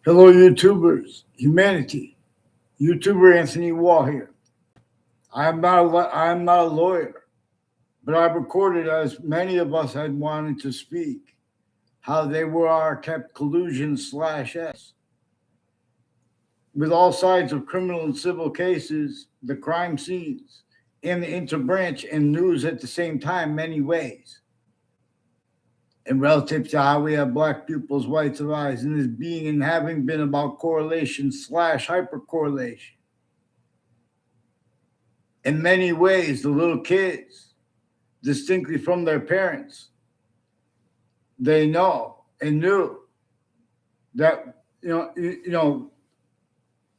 Hello, YouTubers, humanity. YouTuber Anthony Wall here. I am not a lawyer, but I've recorded, as many of us had wanted to speak, how they were kept collusion/s with all sides of criminal and civil cases, the crime scenes, and the interbranch and news at the same time, many ways. And relative to how we have black pupils, whites of eyes, and this being and having been about correlation/hypercorrelation. In many ways, the little kids, distinctly from their parents, they know and knew that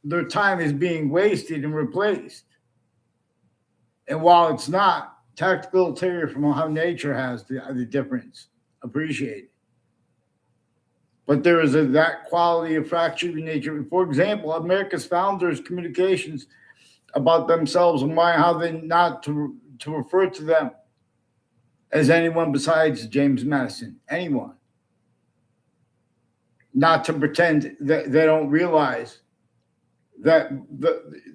their time is being wasted and replaced. And while it's not, tactical ulterior from how nature has the difference appreciated. But there is that quality of fractured nature. For example, America's founders' communications about themselves and how they not to refer to them as anyone besides James Madison. Anyone. Not to pretend that they don't realize that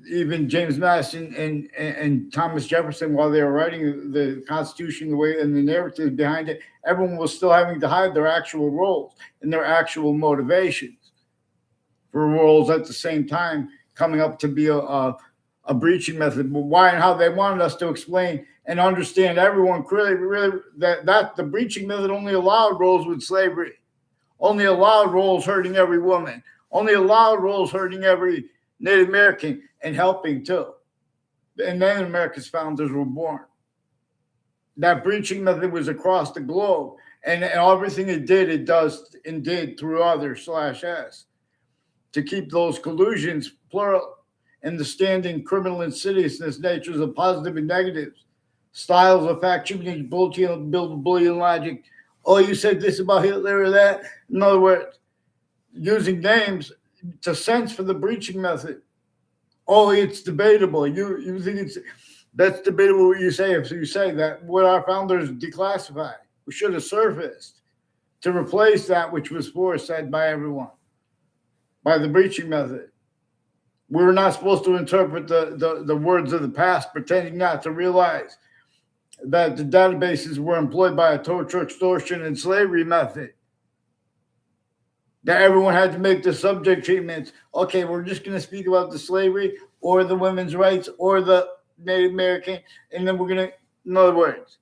even James Madison and Thomas Jefferson, while they were writing the Constitution, the way and the narrative behind it, everyone was still having to hide their actual roles and their actual motivations for roles at the same time coming up to be a breaching method. But why and how they wanted us to explain and understand everyone really that the breaching method only allowed roles with slavery, only allowed roles hurting every woman, only allowed roles hurting every Native American, and helping too. And then America's founders were born. That breaching method was across the globe, and everything it does and did through others/s to keep those collusions plural and the standing criminal insidiousness natures of positive and negatives, styles of fact, Bullian logic. Oh, you said this about Hitler or that? In other words, using names to sense for the breaching method. Oh, it's debatable. You think that's debatable what you say if you say that what our founders declassified. We should have surfaced to replace that which was said by everyone, by the breaching method. We were not supposed to interpret the words of the past, pretending not to realize that the databases were employed by a torture, extortion, and slavery method. That everyone had to make the subject treatments. Okay, we're just going to speak about the slavery or the women's rights or the Native American, and then we're going to, in other words,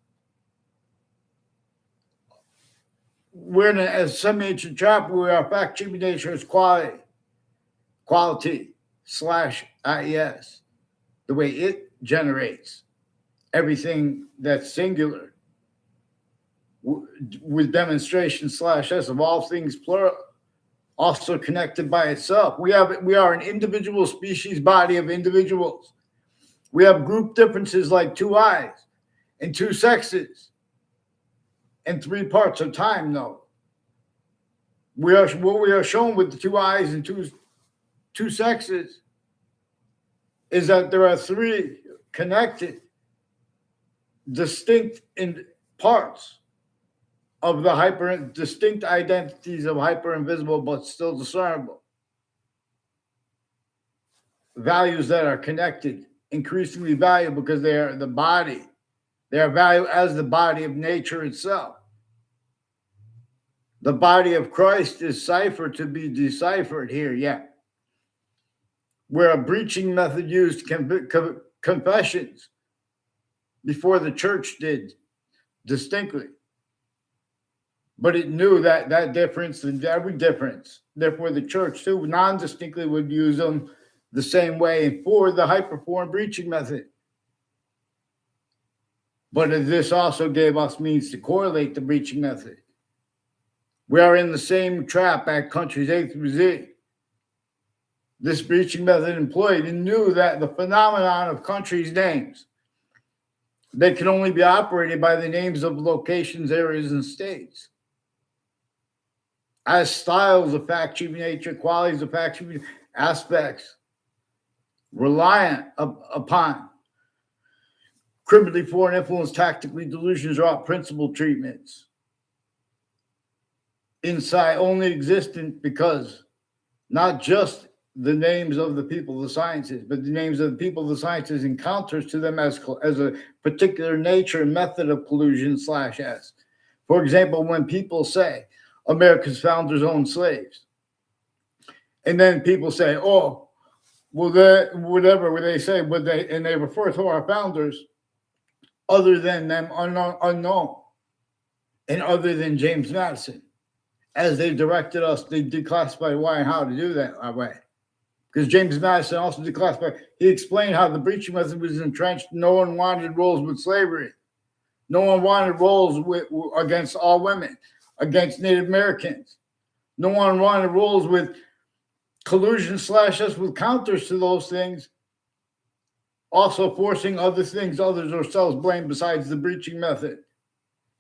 we're in a semi-ancient trap where our fact treatment nature is quality/IES, the way it generates everything that's singular with demonstration/S of all things plural. Also connected by itself. We are an individual species body of individuals. We have group differences like two eyes and two sexes and 3 parts of time, though. What we are shown with the 2 eyes and two sexes is that there are 3 connected, distinct in parts of the distinct identities of hyper-invisible but still discernible. Values that are connected, increasingly valuable because they are the body. They are valued as the body of nature itself. The body of Christ is ciphered to be deciphered here, yet. Where a breaching method used confessions before the church did distinctly. But it knew that difference and every difference. Therefore, the church, too, non-distinctly would use them the same way for the hyperform breaching method. But this also gave us means to correlate the breaching method. We are in the same trap at countries A through Z. This breaching method employed and knew that the phenomenon of countries' names, they can only be operated by the names of locations, areas, and states. As styles of fact treatment nature, qualities of fact treatment aspects, reliant upon criminally foreign influence, tactically delusions, or principle treatments. Inside only existent because not just the names of the people of the sciences, but the names of the people of the sciences encounters to them as a particular nature and method of collusion slash S. For example, when people say America's founders owned slaves, and then people say, oh, well, that whatever when they say, but they refer to our founders other than them unknown, and other than James Madison, as they directed us, they declassified why and how to do that way. Because James Madison also declassified, he explained how the breaching method was entrenched. No one wanted roles with slavery. No one wanted roles against all women, against Native Americans. No one wanted roles with collusion slash us with counters to those things, also forcing other things others ourselves blame besides the breaching method.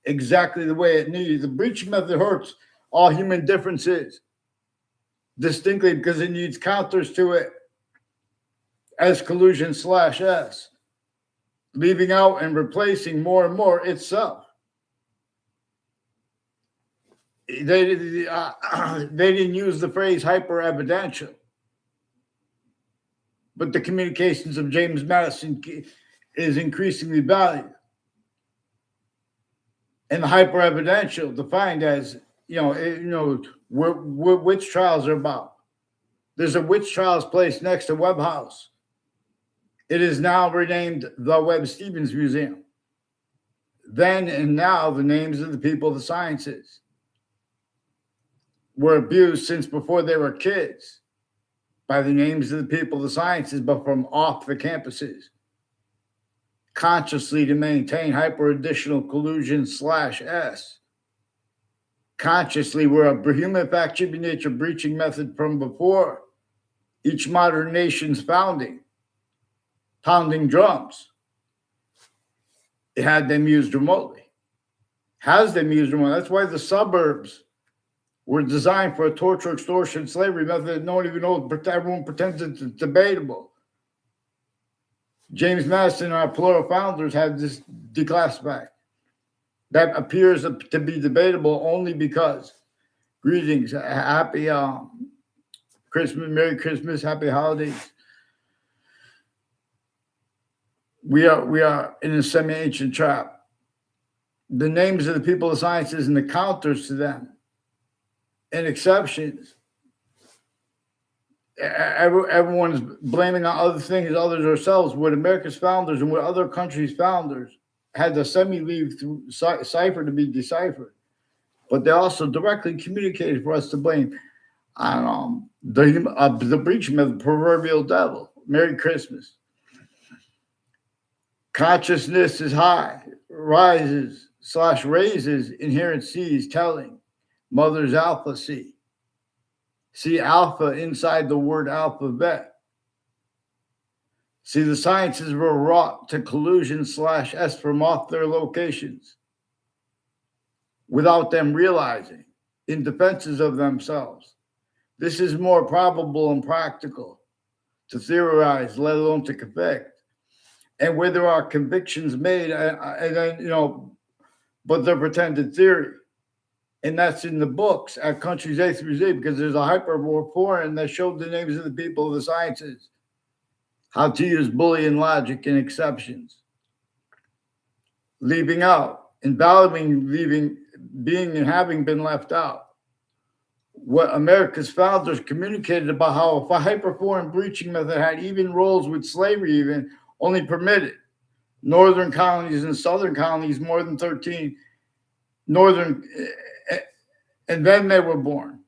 Exactly the way it needs. The breaching method hurts all human differences distinctly because it needs counters to it as collusion slash S, leaving out and replacing more and more itself. They didn't use the phrase hyper evidential, but the communications of James Madison is increasingly valued. And the hyper evidential defined as, what witch trials are about. There's a witch trials place next to Webb House. It is now renamed the Webb Stevens Museum. Then and now, the names of the people of the sciences were abused since before they were kids by the names of the people of the sciences, but from off the campuses, consciously to maintain hyper additional collusion slash S. Consciously, we're a human fact chipping nature breaching method from before each modern nation's founding, pounding drums. It had them used remotely, has them used remotely. That's why the suburbs were designed for a torture, extortion, slavery method that no one even knows, everyone pretends it's debatable. James Madison and our plural founders had this declassified. That appears to be debatable only because, greetings, happy Christmas, Merry Christmas, happy holidays. We are in a semi-ancient trap. The names of the people of sciences and the counters to them and exceptions. Everyone's blaming on other things, others ourselves. What America's founders and what other countries' founders had the semi-leave through cipher to be deciphered, but they also directly communicated for us to blame on the breaching of the proverbial devil. Merry Christmas. Consciousness is high, rises / raises inherent C's telling. Mother's alpha C. See alpha inside the word alphabet. See, the sciences were wrought to collusion / S from off their locations without them realizing, in defenses of themselves. This is more probable and practical to theorize, let alone to convict. And where there are convictions made, and then, but they're pretended theory. And that's in the books at Countries A through Z, because there's a hyper-foreign that showed the names of the people of the sciences, how to use Boolean logic and exceptions, leaving out, invalidating, being and having been left out. What America's founders communicated about how a hyper-foreign breaching method had even roles with slavery, even only permitted northern colonies and southern colonies, more than 13 northern, and then they were born.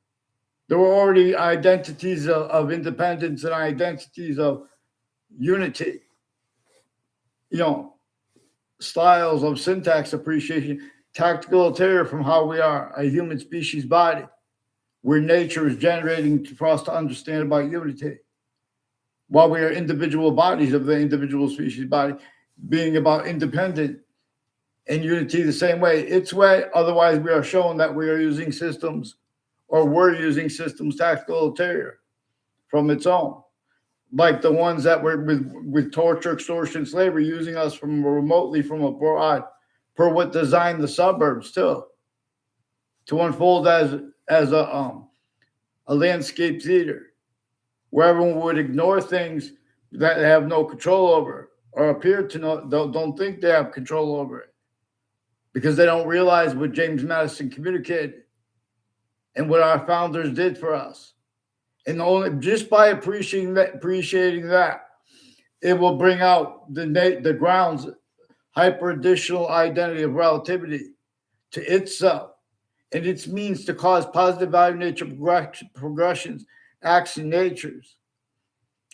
There were already identities of independence and identities of unity, styles of syntax appreciation, tactical terror from how we are a human species body, where nature is generating for us to understand about unity, while we are individual bodies of the individual species body, being about independent and unity the same way, its way. Otherwise, we are shown that we are using systems, or we're using systems, tactical ulterior from its own, like the ones that were with torture, extortion, slavery, using us from remotely from abroad, per what designed the suburbs too, to unfold as a landscape theater, where everyone would ignore things that they have no control over or appear to know, don't think they have control over it because they don't realize what James Madison communicated and what our founders did for us. And only just by appreciating that, it will bring out the ground's hyper additional identity of relativity to itself and its means to cause positive value nature progressions, acts and natures,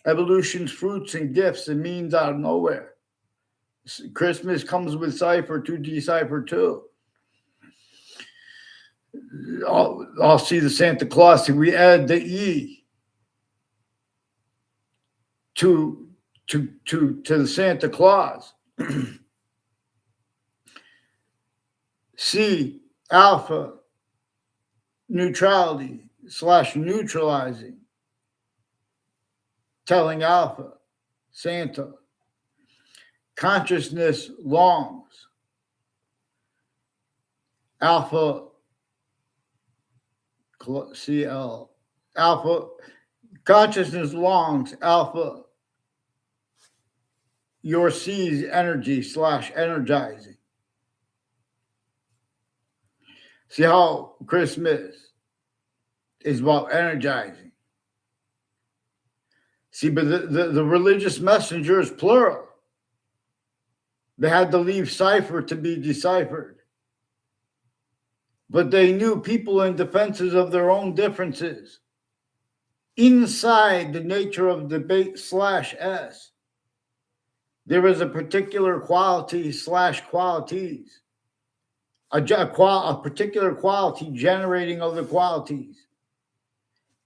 evolution's fruits and gifts and means out of nowhere. Christmas comes with cipher to decipher too. I'll see the Santa Claus. If we add the E to the Santa Claus, C, alpha, neutrality / neutralizing, telling alpha, Santa, consciousness longs, alpha, CL, alpha, consciousness longs, alpha, your C's energy / energizing. See how Christmas is about energizing. See, but the religious messenger is plural. They had to leave cipher to be deciphered. But they knew people in defenses of their own differences. Inside the nature of debate / S, there is a particular quality / qualities. A particular quality generating other qualities.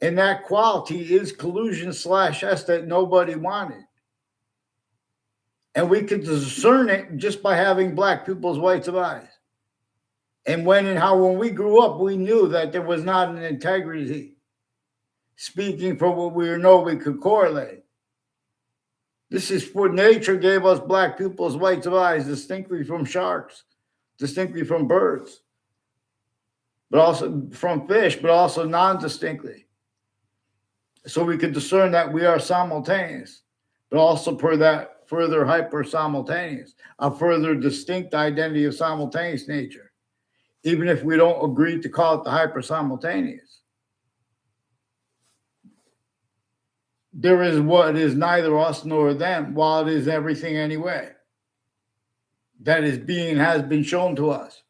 And that quality is collusion / S that nobody wanted. And we could discern it just by having black people's whites of eyes. And when we grew up, we knew that there was not an integrity. Speaking from what we know we could correlate. This is what nature gave us black people's whites of eyes distinctly from sharks. Distinctly from birds, but also from fish, but also non-distinctly. So we could discern that we are simultaneous, but also per that further hyper simultaneous, a further distinct identity of simultaneous nature, even if we don't agree to call it the hyper simultaneous. There is what is neither us nor them, while it is everything anyway. That is being has been shown to us.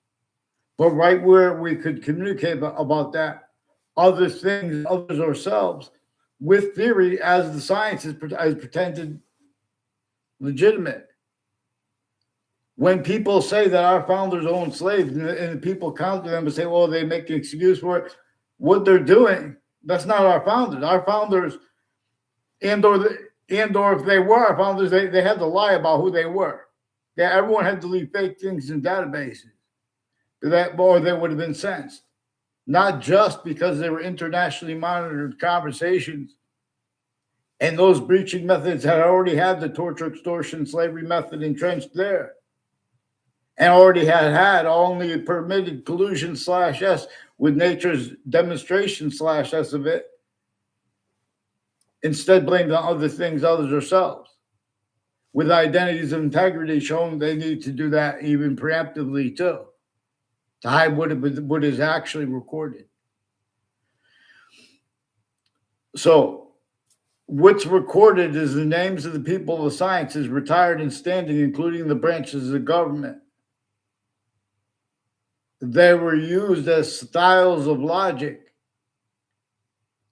But right where we could communicate about that, other things, others ourselves, with theory as the science is pretended legitimate. When people say that our founders owned slaves and people counter them and say, well, they make an excuse for it, what they're doing, that's not our founders. Our founders, and or if they were our founders, they had to lie about who they were. Yeah, everyone had to leave fake things in databases. Or they would have been censored. Not just because they were internationally monitored conversations. And those breaching methods had already had the torture, extortion, slavery method entrenched there. And already had only permitted collusion / S with nature's demonstration / S of it. Instead, blamed on other things, others ourselves. With identities of integrity showing they need to do that even preemptively too, to hide what is actually recorded. So what's recorded is the names of the people of the sciences, retired and standing, including the branches of the government. They were used as styles of logic,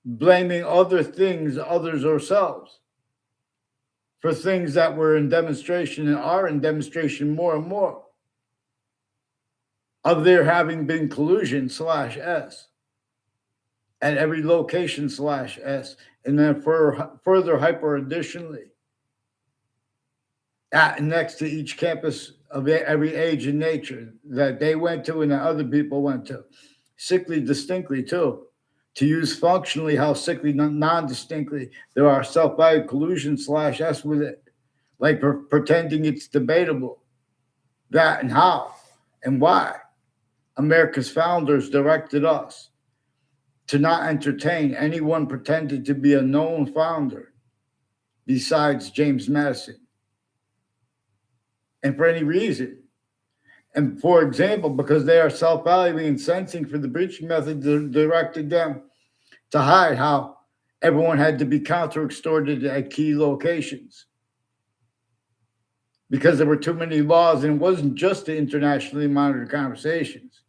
blaming other things, others ourselves, for things that were in demonstration and are in demonstration more and more of there having been collusion / S at every location / S, and then further hyper additionally next to each campus of every age and nature that they went to and that other people went to, sickly distinctly too. To use functionally how sickly non-distinctly there are self-value collusion / S with it, like pretending it's debatable. That and how and why America's founders directed us to not entertain anyone pretended to be a known founder besides James Madison, and for any reason. And for example, because they are self-valuing and sensing for the breaching method directed them to hide how everyone had to be counter-extorted at key locations because there were too many laws, and it wasn't just the internationally monitored conversations.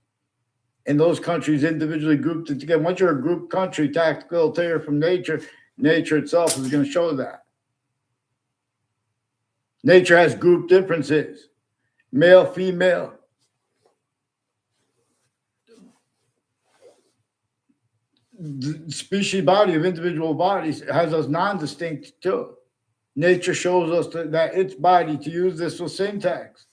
And those countries individually grouped it together. Once you're a group country, tactical terror from nature, nature itself is going to show that. Nature has group differences, male, female. The species body of individual bodies has us non-distinct too. Nature shows us that its body, to use this with syntax,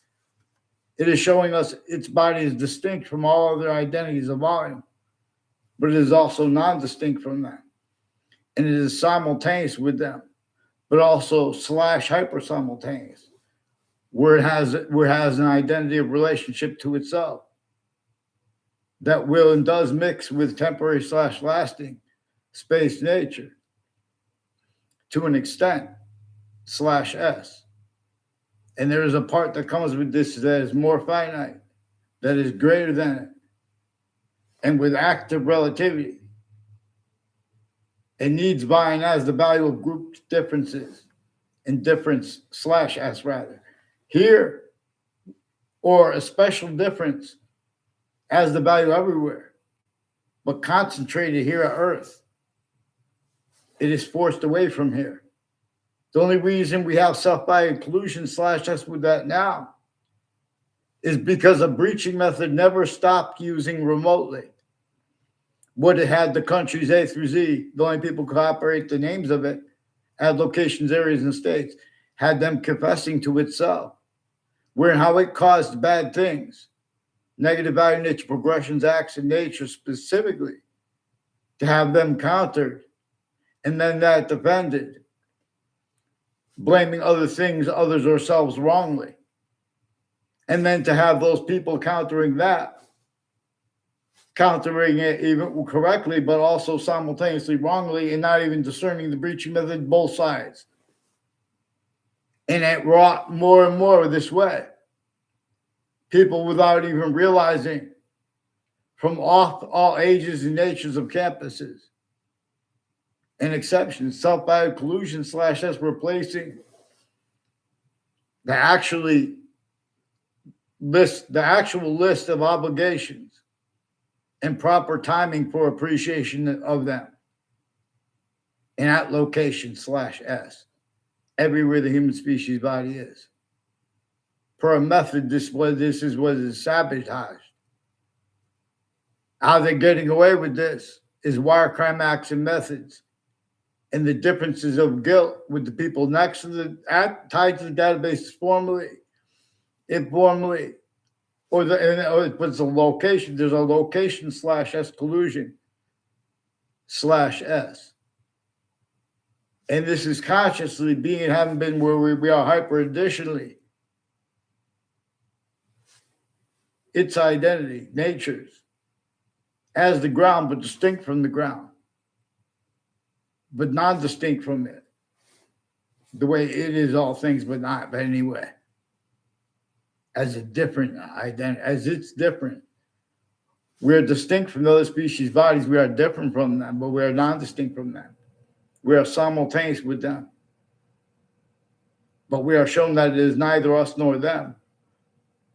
it is showing us its body is distinct from all other identities of volume, but it is also non-distinct from them. And it is simultaneous with them, but also / hyper simultaneous, where it has an identity of relationship to itself that will and does mix with temporary / lasting space nature to an extent / S. And there is a part that comes with this that is more finite, that is greater than it, and with active relativity. It needs by and as the value of group differences, and difference / S rather. Here, or a special difference as the value everywhere, but concentrated here at Earth. It is forced away from here. The only reason we have self-value collusion / S with that now is because a breaching method never stopped using remotely what it had the countries A through Z, the only people who could operate the names of it, had locations, areas, and states, had them confessing to itself, where how it caused bad things, negative value nature progressions, acts in nature specifically, to have them countered, and then that defended, blaming other things, others, or selves wrongly. And then to have those people countering that, countering it even correctly, but also simultaneously wrongly, and not even discerning the breaching method, both sides. And it wrought more and more this way. People without even realizing, from all ages and natures of campuses, and exceptions, self-value collusion / S replacing the actual list of obligations and proper timing for appreciation of them. And at location / S, everywhere the human species body is. Per a method, this is what is sabotaged. How they're getting away with this is wire crime acts and methods, and the differences of guilt with the people next to tied to the database formally, informally, or it's a location. There's a location / S collusion / S. And this is consciously being and having been where we are hyper additionally. Its identity, natures, as the ground, but distinct from the ground, but non-distinct from it. The way it is all things, but not, but anyway. As a different identity, as it's different. We are distinct from other species' bodies. We are different from them, but we are non-distinct from them. We are simultaneous with them. But we are shown that it is neither us nor them.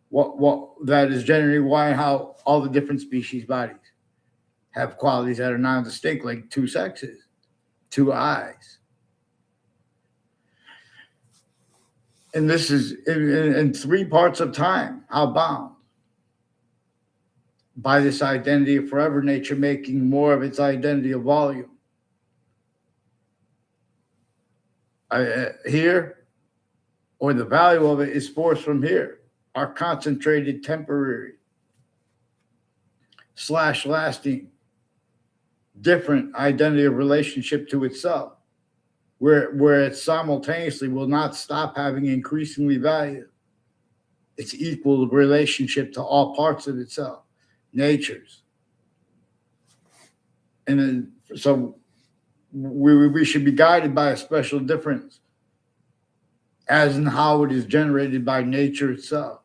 What that is generally why and how all the different species bodies have qualities that are non-distinct, like two sexes, two eyes. And this is in 3 parts of time, how bound by this identity of forever nature making more of its identity of volume. Here, or the value of it is forced from here, are concentrated temporary / lasting different identity of relationship to itself, where it simultaneously will not stop having increasingly value. Its equal relationship to all parts of itself, natures. And so we should be guided by a special difference as in how it is generated by nature itself.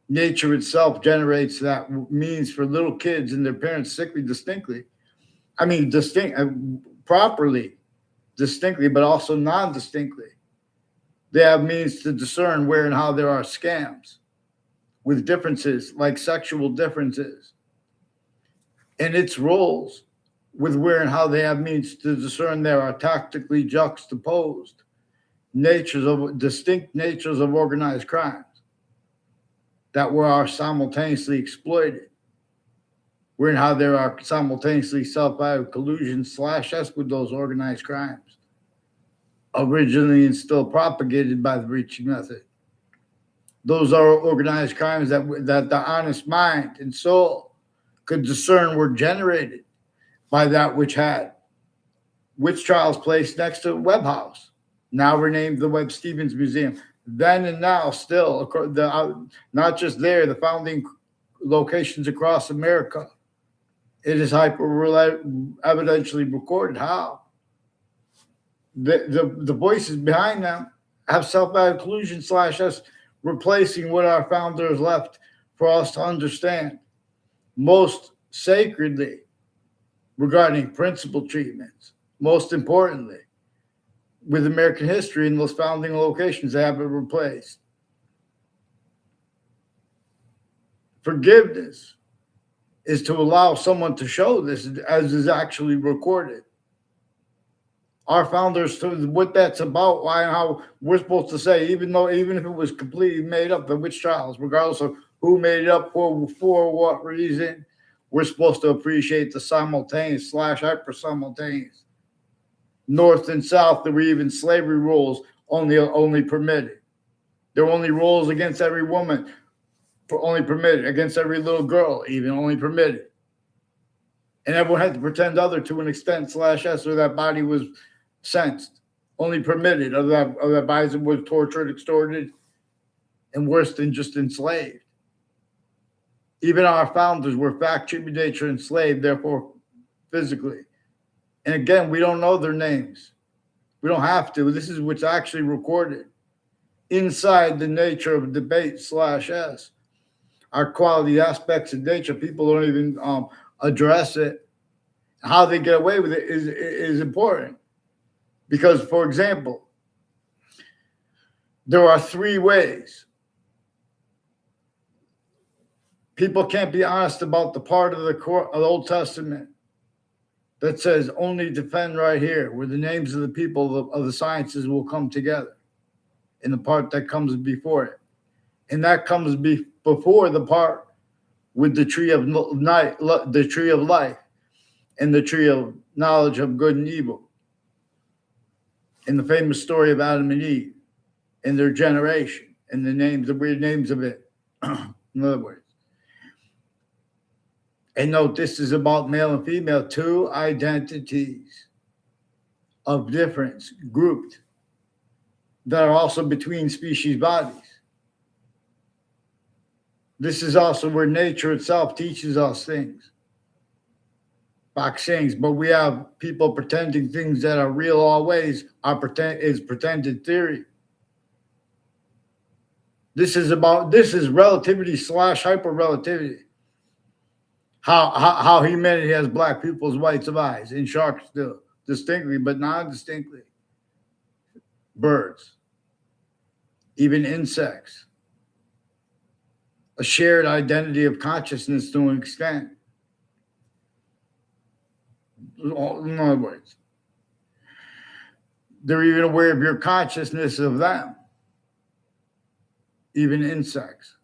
Nature itself generates that means for little kids and their parents distinctly. I mean, properly, distinctly, but also non-distinctly. They have means to discern where and how there are scams with differences like sexual differences, and its roles with where and how they have means to discern there are tactically juxtaposed distinct natures of organized crimes that are simultaneously exploited, where and how there are simultaneously self-violent collusion /s with those organized crimes, originally and still propagated by the breaching method. Those are organized crimes that the honest mind and soul could discern were generated by that which had witch trials placed next to Webb House, now renamed the Webb Stevens Museum. Then and now, still, not just there, the founding locations across America. It is evidentially recorded how the voices behind them have self-violent collusion /s, replacing what our founders left for us to understand most sacredly regarding principal treatments. Most importantly, with American history in those founding locations, they have it replaced. Forgiveness is to allow someone to show this as is actually recorded. Our founders told what that's about, why and how we're supposed to say, even if it was completely made up, the witch trials, regardless of who made it up for what reason, we're supposed to appreciate the simultaneous /hyper simultaneous. North and South, there were even slavery rules only permitted. There were only rules against every woman, only permitted, against every little girl, even only permitted. And everyone had to pretend other to an extent /s, or that body was sensed, only permitted, or that bodies were tortured, extorted, and worse than just enslaved. Even our founders were fact, tribute, nature, enslaved, therefore physically. And again, we don't know their names. We don't have to. This is what's actually recorded inside the nature of debate /s. Our quality aspects of nature, people don't even address it. How they get away with it is important. Because, for example, there are 3 ways. People can't be honest about the part of the Old Testament that says only defend right here, where the names of the people of the sciences will come together, in the part that comes before it. And that comes before the part with the tree of the tree of life, and the tree of knowledge of good and evil. In the famous story of Adam and Eve and their generation, and the weird names of it. In other words. And note, this is about male and female, 2 identities of difference grouped that are also between species bodies. This is also where nature itself teaches us things. Things, but we have people pretending things that are real always is pretended theory. This is relativity /hyper relativity. How humanity has black pupils, whites of eyes, and sharks still distinctly, but non-distinctly. Birds, even insects. A shared identity of consciousness to an extent. In other words, they're even aware of your consciousness of them, even insects.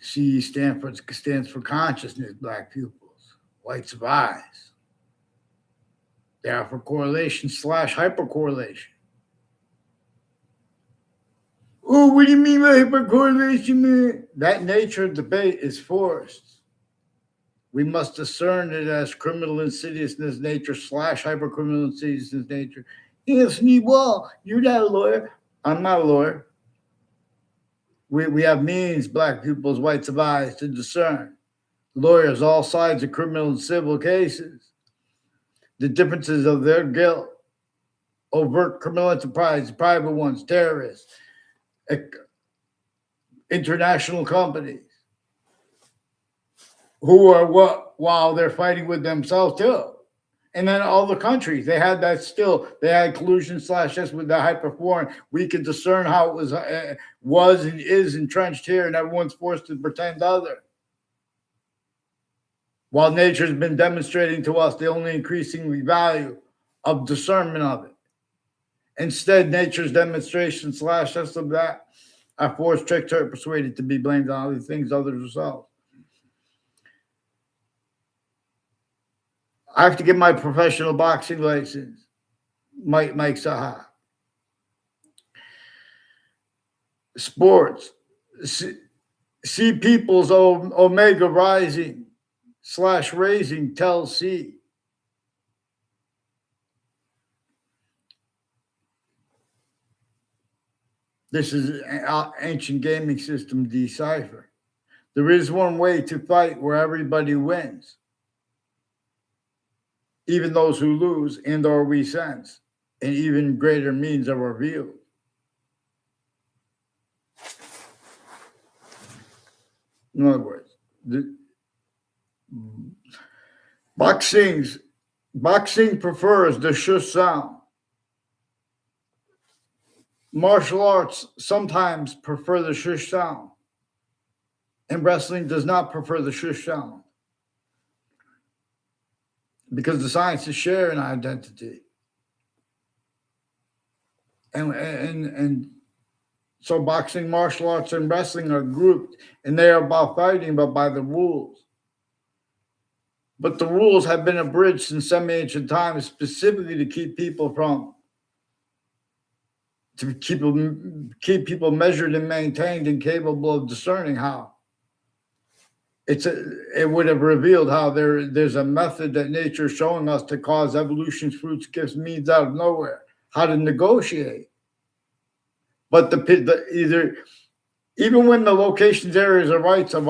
C stands for consciousness, black pupils, whites of eyes. They are for correlation /hypercorrelation. Oh, what do you mean by hypercorrelation, man? That nature of debate is forced. We must discern it as criminal insidiousness nature /hypercriminal insidiousness nature. Anthony Wall, you're not a lawyer. I'm not a lawyer. We have means, black people's whites of eyes, to discern. Lawyers, all sides of criminal and civil cases. The differences of their guilt, overt criminal enterprise, private ones, terrorists, international companies, who are what while they're fighting with themselves too. And then all the countries, they had that still. They had collusion /S with the hyper foreign. We could discern how it was and is entrenched here, and everyone's forced to pretend other. While nature's been demonstrating to us the only increasing value of discernment of it. Instead, nature's demonstration /S of that are forced, tricked, hurt, persuaded to be blamed on other things other than themselves. I have to get my professional boxing license. Mike Saha. Sports. See people's omega rising / raising tells C. This is an ancient gaming system decipher. There is one way to fight where everybody wins. Even those who lose and or we sense, and even greater means are revealed. In other words, boxing prefers the shush sound. Martial arts sometimes prefer the shush sound, and wrestling does not prefer the shush sound. Because the sciences share an identity. And so boxing, martial arts, and wrestling are grouped, and they are about fighting, but by the rules. But the rules have been abridged since semi-ancient times, specifically to keep people measured and maintained and capable of discerning how. It would have revealed how there's a method that nature is showing us to cause evolution's fruits, gifts, means out of nowhere, how to negotiate. But even when the locations, areas, or rights of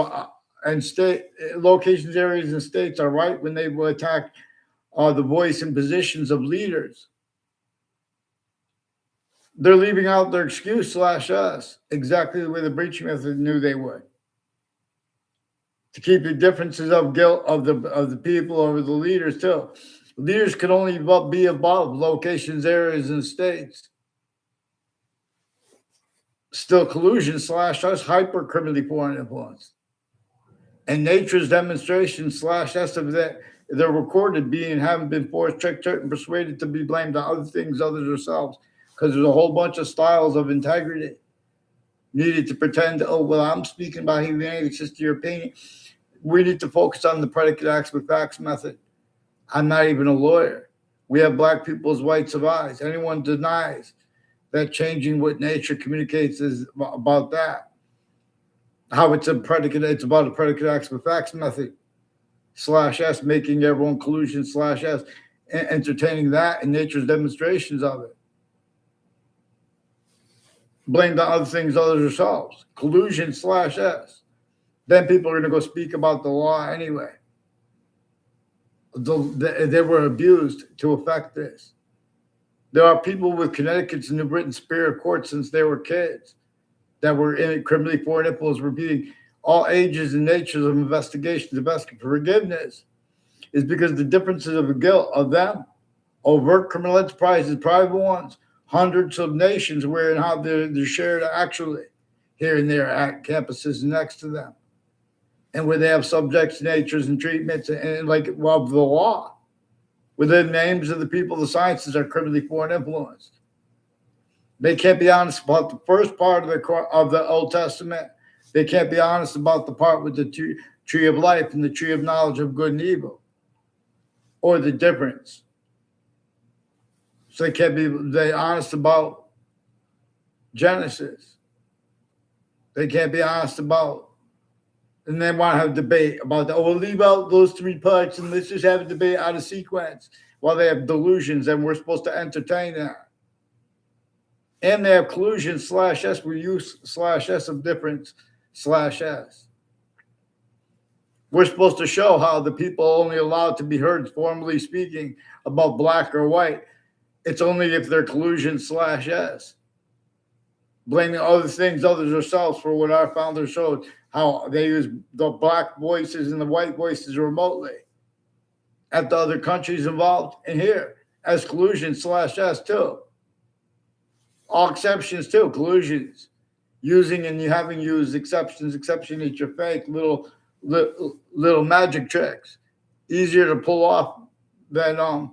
and state locations, areas, and states are right when they will attack the voice and positions of leaders, they're leaving out their excuse /us exactly the way the breaching method knew they would. To keep the differences of guilt of the people over the leaders too. Leaders can only be above locations, areas, and states. Still collusion /us hyper criminally foreign influence. And nature's demonstration /S of that they're recorded being haven't been forced, tricked, hurt, and persuaded to be blamed on other things other than themselves. Because there's a whole bunch of styles of integrity needed to pretend, I'm speaking about humanity, it's just your opinion. We need to focus on the predicate acts with facts method. I'm not even a lawyer. We have black people's whites of eyes. Anyone denies that changing what nature communicates is about that. How it's about a predicate acts with facts method /S, making everyone collusion /S, entertaining that and nature's demonstrations of it. Blamed on other things other than themselves. Collusion /S. Then people are going to go speak about the law anyway. They were abused to affect this. There are people with Connecticut's New Britain Superior Court since they were kids that were in criminally foreign influence, repeating all ages and natures of investigations of asking for forgiveness is because the differences of the guilt of them, overt criminal enterprises, private ones, hundreds of nations where and how they're shared actually here and there at campuses next to them. And where they have subjects, natures, and treatments, and the law, where the names of the people, the sciences are criminally foreign influenced. They can't be honest about the first part of the Old Testament. They can't be honest about the part with the tree of life and the tree of knowledge of good and evil, or the difference. So they can't be honest about Genesis. They can't be honest about. And they want to have debate about that. We'll leave out those three parts and let's just have a debate out of sequence while they have delusions and we're supposed to entertain that. And they have collusion slash S, we use slash S of difference slash S. We're supposed to show how the people only allowed to be heard formally speaking about black or white. It's only if they're collusion slash S. Blaming other things, others ourselves, for what our founders showed, how they use the black voices and the white voices remotely at the other countries involved and here as collusion slash S too. All exceptions too, collusions. Using and you having used exceptions, exception that you're fake, little magic tricks. Easier to pull off than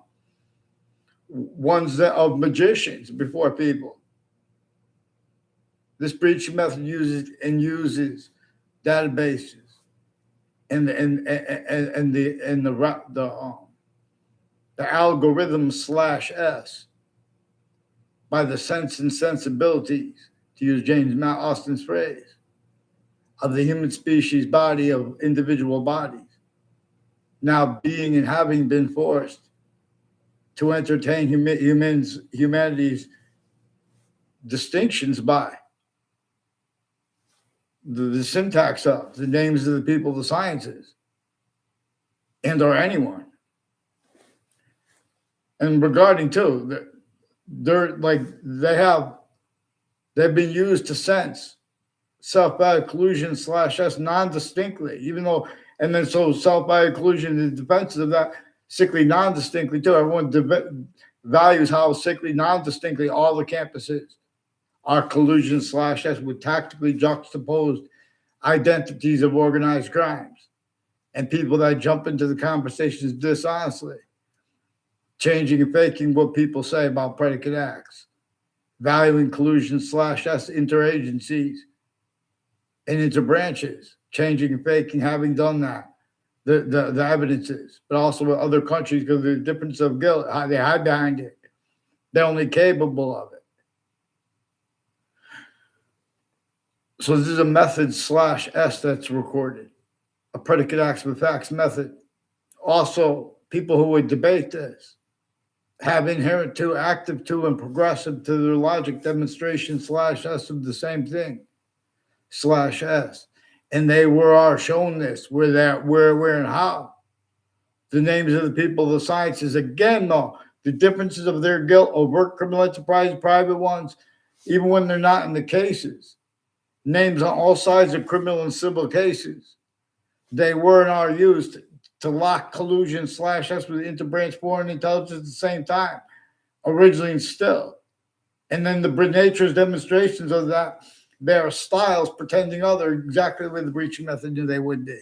ones that of magicians before people. This breaching method uses databases and the algorithm slash S by the sense and sensibilities, to use James Austin's phrase, of the human species body, of individual bodies, now being and having been forced to entertain humanity's distinctions by the syntax of the names of the people, the sciences, and or anyone. And regarding too, they've been used to sense self-value collusion slash S non-distinctly, even though, and then so self-value collusion is defensive of that sickly non-distinctly too. Everyone values how sickly non-distinctly all the campuses are collusion slash S with tactically juxtaposed identities of organized crimes and people that jump into the conversations dishonestly, changing and faking what people say about predicate acts, valuing collusion slash S interagencies and interbranches, changing and faking, having done that, the evidences, but also with other countries because of the difference of guilt, how they hide behind it. They're only capable of it. So this is a method slash S that's recorded, a predicate acts with facts method. Also, people who would debate this have inherent to, active to, and progressive to their logic demonstration slash S of the same thing slash S. And they are shown this, where, and how. The names of the people, the sciences, again, though, the differences of their guilt, overt criminal enterprise, private ones, even when they're not in the cases. Names on all sides of criminal and civil cases. They were and are used to lock collusion slash S with interbranch foreign intelligence at the same time, originally and still. And then the nature's demonstrations of that, their styles pretending other exactly the way the breaching method knew they would be.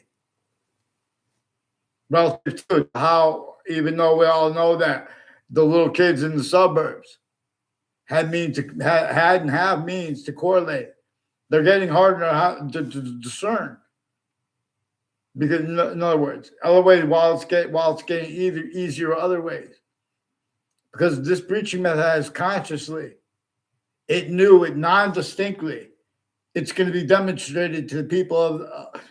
Relative to how, even though we all know that the little kids in the suburbs had and have means to correlate, they're getting harder to discern. Because in other words, other ways, while it's getting either easier or other ways, because this breaching method has consciously, it knew it non-distinctly. It's going to be demonstrated to the people of,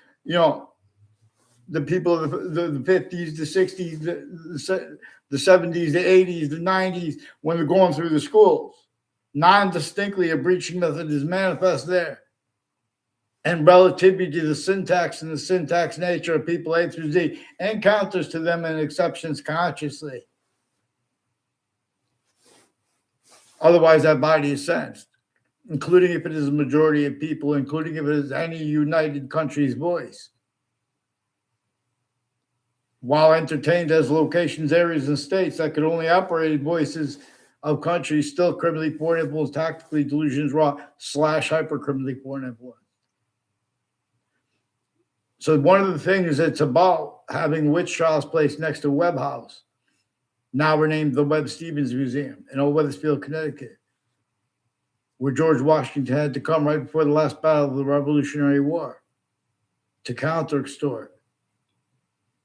the people of the 50s, the 60s, the 70s, the 80s, the 90s, when they're going through the schools. Non-distinctly, a breaching method is manifest there. And relativity to the syntax and the syntax nature of people A through Z, and counters to them and exceptions consciously. Otherwise, that body is sensed, including if it is a majority of people, including if it is any united country's voice. While entertained as locations, areas, and states that could only operate voices of countries still criminally foreign influence, tactically delusions raw slash hypercriminally foreign influence. So one of the things it's about having witch trials placed next to Webb House, now renamed the Webb Stevens Museum in Old Wethersfield, Connecticut, where George Washington had to come right before the last battle of the Revolutionary War to counter-extort.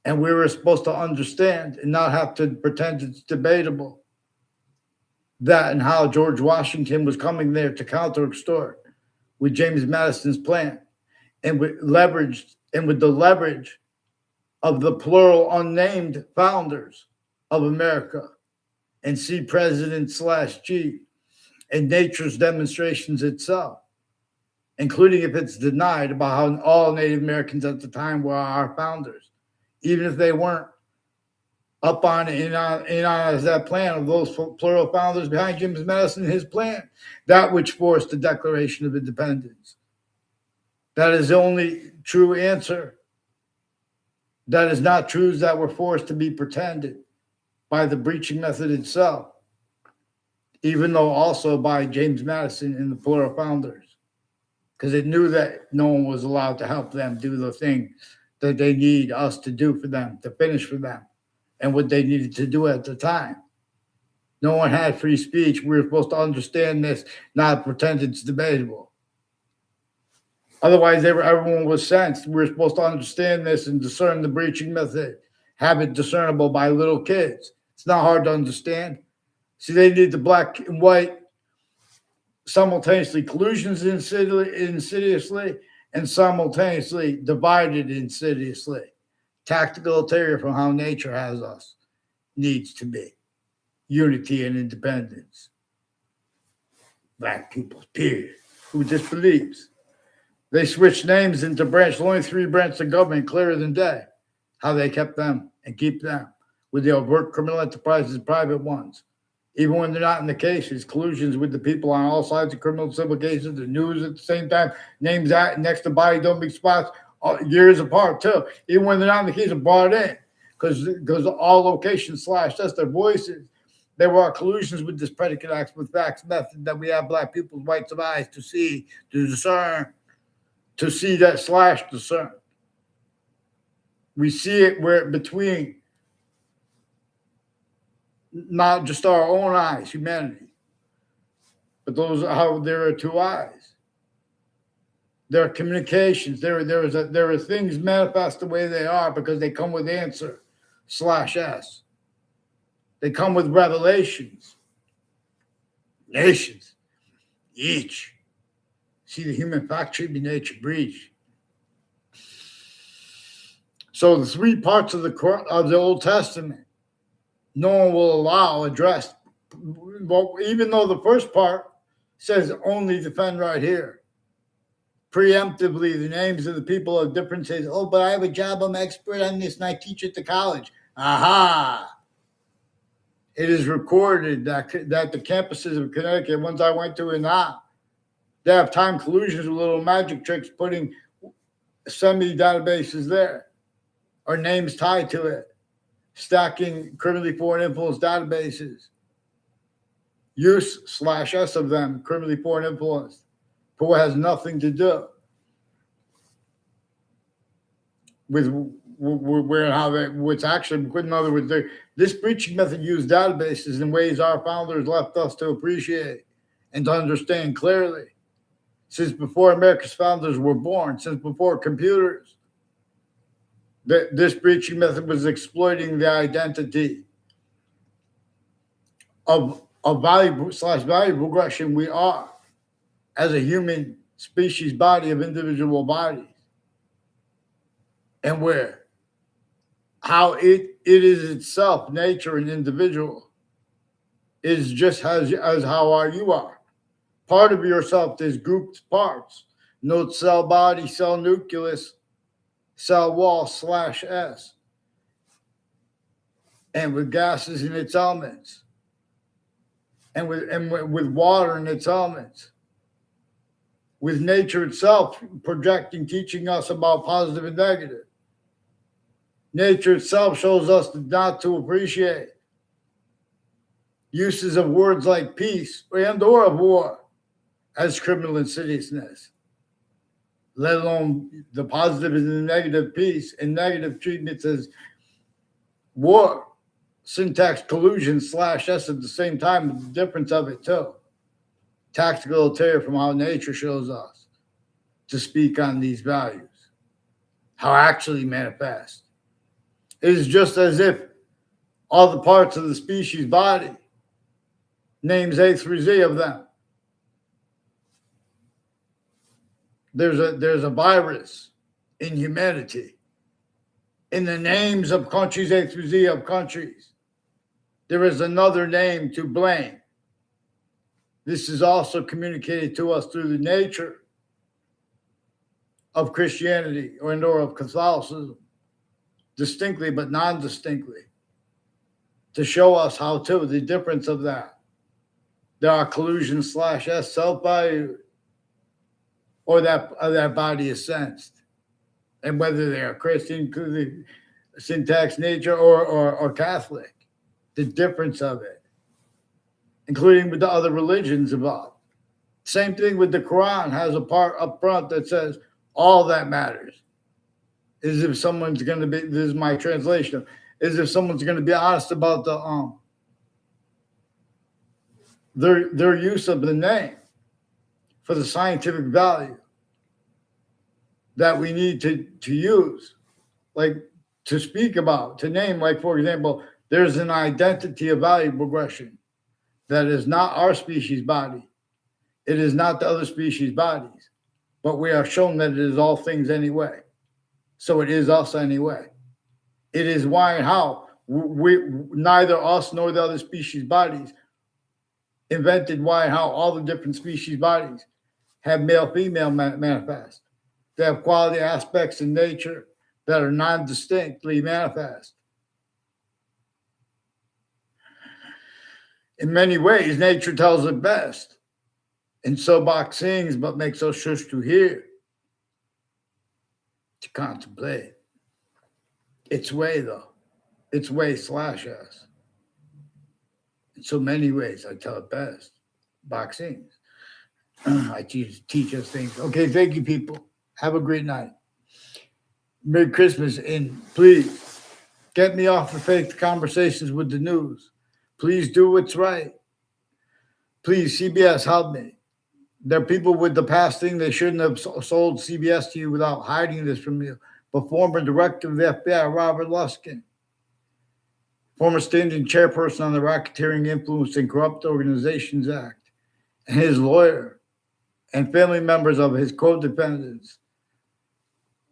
And we were supposed to understand and not have to pretend it's debatable that and how George Washington was coming there to counter-extort with James Madison's plan and with the leverage of the plural unnamed founders of America and C President / G and nature's demonstrations itself, including if it's denied about how all Native Americans at the time were our founders, even if they weren't up on in on that plan of those plural founders behind James Madison and his plan, that which forced the Declaration of Independence. That is the only true answer. That is not truths that were forced to be pretended by the breaching method itself, even though also by James Madison and the plural founders, because it knew that no one was allowed to help them do the thing that they need us to do for them, to finish for them, and what they needed to do at the time. No one had free speech. We were supposed to understand this, not pretend it's debatable. Otherwise, everyone was sensed. We were supposed to understand this and discern the breaching method, have it discernible by little kids. It's not hard to understand. See, they need the black and white simultaneously collusions insidiously and simultaneously divided insidiously. Tactical ulterior from how nature has us needs to be. Unity and independence. Black people, period. Who disbelieves? They switched names into branches, only 3 branches of government, clearer than day. How they kept them and keep them with the overt criminal enterprises, private ones. Even when they're not in the cases, collusions with the people on all sides of criminal civil cases, the news at the same time, names out next to body, don't be spots, years apart too. Even when they're not in the case, are brought in because all locations slashed us, their voices. There were collusions with this predicate acts with facts method that we have black people's rights of eyes to see, to discern, to see that slash discern. We see it where between not just our own eyes, humanity, but those are how there are 2 eyes. There are communications. There are things manifest the way they are because they come with answer /S. They come with revelations. Nations, each. See the human fact should be nature breach. So the 3 parts of the Old Testament, no one will allow addressed. Well, even though the first part says only defend right here. Preemptively, the names of the people of different states. Oh, but I have a job. I'm expert on this, and I teach at the college. Aha! It is recorded that the campuses of Connecticut, ones I went to and not, they have time collusions with little magic tricks, putting semi-databases there, or names tied to it, stacking criminally foreign influence databases, use /S of them, criminally foreign influence, for what has nothing to do with where and how they, what's actually, in other words, this breaching method used databases in ways our founders left us to appreciate and to understand clearly. Since before America's founders were born, since before computers, this breaching method was exploiting the identity of value progression we are as a human species body of individual bodies, and how it is itself, nature and individual, is just as how you are. Part of yourself is grouped parts. Note cell body, cell nucleus, cell wall /S. And with gases in its elements. And with water in its elements. With nature itself projecting, teaching us about positive and negative. Nature itself shows us not to appreciate uses of words like peace and or of war as criminal insidiousness, let alone the positive and the negative peace and negative treatments as war, syntax collusion /S at the same time, the difference of it too. Tactical ulterior from how nature shows us to speak on these values, how actually manifest. It is just as if all the parts of the species body, names A through Z of them, there's a virus in humanity. In the names of countries A through Z of countries, there is another name to blame. This is also communicated to us through the nature of Christianity or of Catholicism, distinctly but non-distinctly, to show us how to the difference of that. There are collusion / S self-value, or that body is sensed, and whether they are Christian, syntax, nature, or Catholic, the difference of it, including with the other religions involved. Same thing with the Quran, has a part up front that says all that matters is if someone's going to be, this is my translation, is if someone's going to be honest about their use of the name for the scientific value that we need to use, like to speak about, to name, like, for example, there's an identity of value progression that is not our species body. It is not the other species bodies, but we are shown that it is all things anyway. So it is us anyway. It is why and how we neither us nor the other species bodies invented why and how all the different species bodies have male-female manifest. They have quality aspects in nature that are non-distinctly manifest. In many ways, nature tells it best. And so Bach sings, but makes us shush to hear, to contemplate. Its way, though. Its way / us. In so many ways, I tell it best. Bach sings. I teach us things. Okay, thank you, people. Have a great night. Merry Christmas, and please get me off the fake conversations with the news. Please do what's right. Please, CBS, help me. There are people with the past thing they shouldn't have sold CBS to you without hiding this from you. But former director of the FBI, Robert Luskin, former standing chairperson on the Racketeering Influence and Corrupt Organizations Act, and his lawyer, and family members of his co-defendants,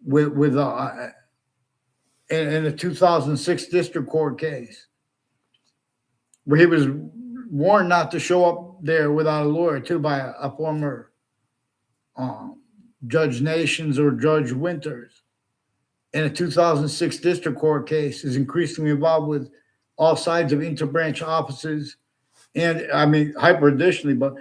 in a 2006 district court case, where he was warned not to show up there without a lawyer, too, by a former Judge Nations or Judge Winters. In a 2006 district court case, is increasingly involved with all sides of interbranch offices, and I mean, hyper additionally, but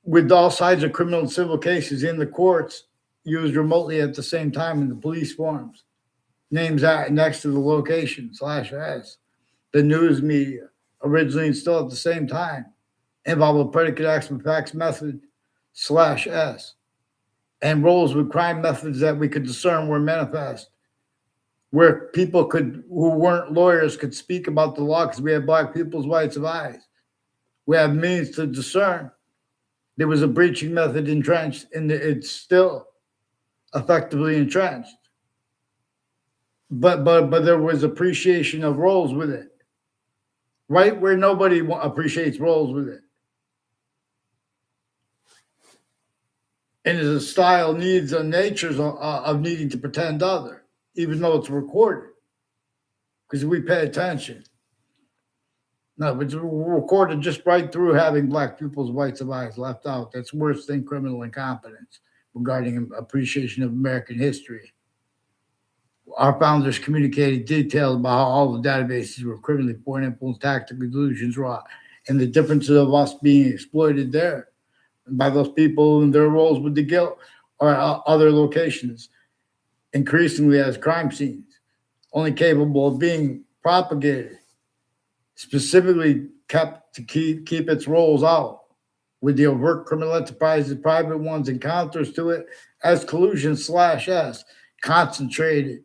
with all sides of criminal and civil cases in the courts used remotely at the same time in the police forms. Names next to the location / S. The news media, originally and still at the same time, involved with predicate acts with facts method / S. And roles with crime methods that we could discern were manifest, where people who weren't lawyers could speak about the law because we have black people's rights of eyes. We have means to discern. There was a breaching method entrenched, and it's still effectively entrenched. But there was appreciation of roles with it, right where nobody appreciates roles with it. And it's a style, needs, and natures of needing to pretend other, even though it's recorded, because we pay attention. No, it's recorded just right through having black people's rights of eyes left out. That's worse than criminal incompetence regarding appreciation of American history. Our founders communicated details about how all the databases were criminally foreign influence, tactical delusions wrought, and the differences of us being exploited there by those people in their roles with the guilt or other locations, increasingly as crime scenes, only capable of being propagated, specifically kept to keep its roles out, with the overt criminal enterprises, private ones, and counters to it as collusion / S, concentrated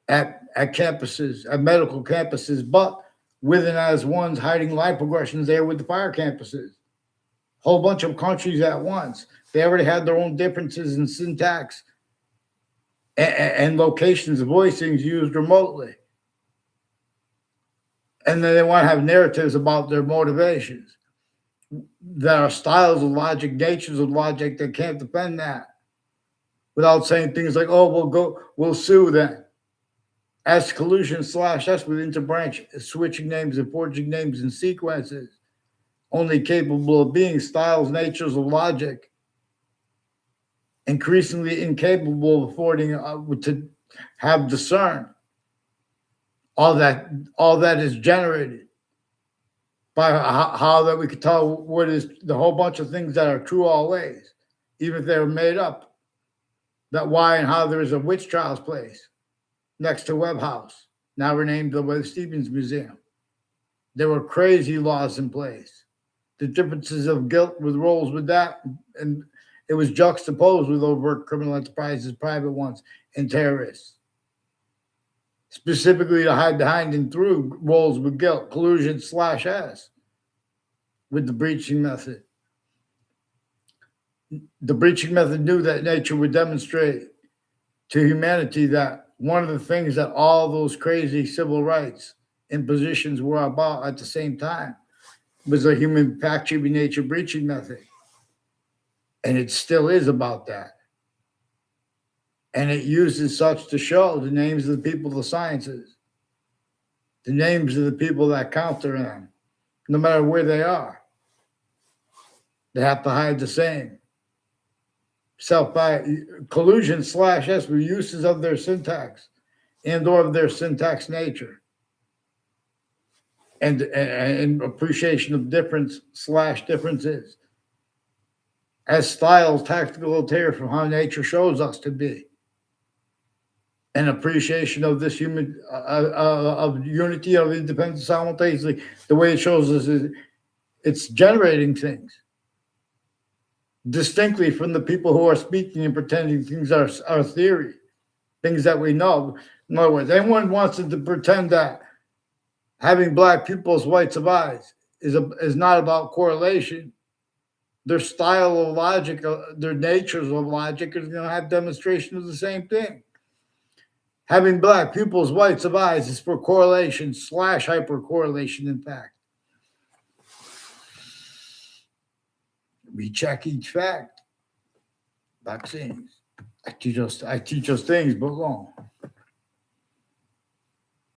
at campuses, at medical campuses, but with and as ones hiding life progressions there with the fire campuses. Whole bunch of countries at once. They already had their own differences in syntax and locations, voicings used remotely. And then they want to have narratives about their motivations. There are styles of logic, natures of logic that can't defend that without saying things like, oh, we'll sue then. As collusion / S with interbranch, switching names and forging names and sequences only capable of being styles, natures of logic, increasingly incapable of affording to have discern all that is generated by how that we could tell what is the whole bunch of things that are true always, even if they were made up. That why and how there is a witch trials place next to Webb House, now renamed the Webb Stevens Museum. There were crazy laws in place. The differences of guilt with roles with that, and it was juxtaposed with overt criminal enterprises, private ones, and terrorists. Specifically to hide behind and through roles with guilt, collusion /S with the breaching method. The breaching method knew that nature would demonstrate to humanity that one of the things that all those crazy civil rights impositions were about at the same time was a human fact treating nature breaching method. And it still is about that. And it uses such to show the names of the people of the sciences, the names of the people that counter them, no matter where they are. They have to hide the same. Collusion /S with uses of their syntax and or of their syntax nature. And appreciation of difference /differences as styles tactical alter from how nature shows us to be. An appreciation of this human of unity of independence simultaneously. The way it shows us is it's generating things distinctly from the people who are speaking and pretending things are theory, things that we know. In other words, anyone wants to pretend that having black pupils, whites of eyes is not about correlation. Their style of logic, their natures of logic is going to have demonstration of the same thing. Having black pupils, whites of eyes is for correlation /hypercorrelation, in fact. We check each fact. Vaccines. I teach us things, but wrong.